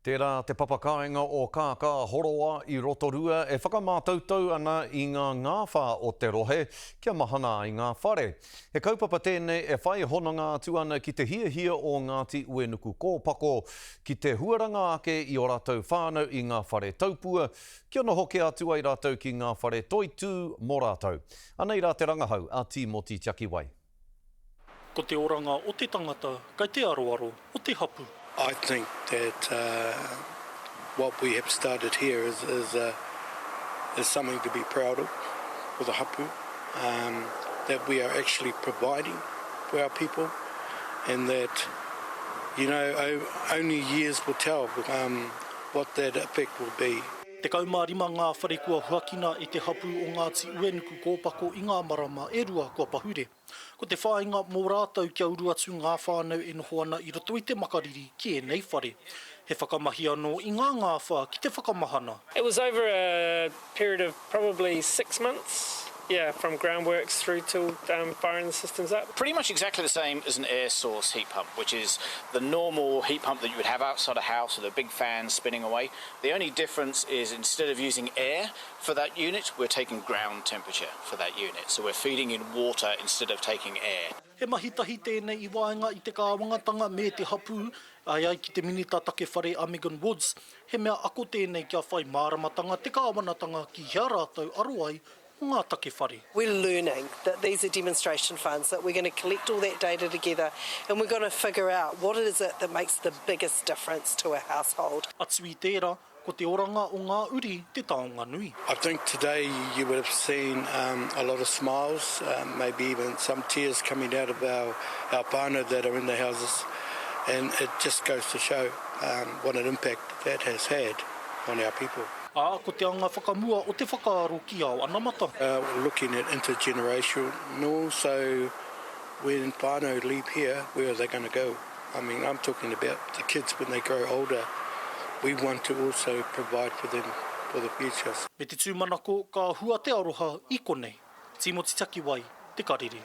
Tērā te papakainga o Kāka Horoa I Rotorua e whakamātautau ana I ngā ngāwha o te rohe kia mahana I ngā whare. He kaupapa tēnei e whai honanga atu ana ki te hiahia o Ngāti Uenuku kōpako ki te huaranga ake I o rātou whānau I ngā whare taupua. Kia noho ke atu ai rātou ki ngā whare toitū mō rātou. Anei rā te rangahau a Timoti Tiakiwai. Ko te oranga o te tangata, kai te aroaro o te hapu. I think that what we have started here is something to be proud of for the hapu, that we are actually providing for our people, and that, you know, only years will tell what that effect will be. Te kaumārima ngā whare kua huakina I te hapu o Ngāti Uenuku kōpako I ngā marama e rua kua pahure. Ko te whāinga mō rātou kia uru atu ngā whānau e noho ana I roto I te makariri ki e nei whare. He whakamahi anō I ngā ngāwha ki te whakamahana. It was over a period of probably 6 months. Yeah, from groundworks through to firing the systems up. Pretty much exactly the same as an air source heat pump, which is the normal heat pump that you would have outside a house with a big fan spinning away. The only difference is instead of using air for that unit, we're taking ground temperature for that unit. So we're feeding in water instead of taking air. He mahitahi tēnei I waenga I te kāwangatanga me te hapu, ai ki te minita take whare a Megan Woods, he mea ako tēnei kia whai māramatanga te kāwanatanga ki hea rātou aroai, ngā take whare. We're learning that these are demonstration funds, that we're going to collect all that data together and we're going to figure out what is it that makes the biggest difference to a household. Atu I tērā, ko te oranga o ngā uri te taonga nui. I think today you would have seen a lot of smiles, maybe even some tears coming out of our whānau that are in the houses, and it just goes to show what an impact that has had on our people. Ko te anga whakamua o te whakaaro ki ao anamata. We're looking at intergenerational, so when whānau leave here, where are they going to go? I mean, I'm talking about the kids when they grow older. We want to also provide for them for the future. Me te tūmanako, ka hua te aroha I konei. Timoti Tiakiwai, Te Karere.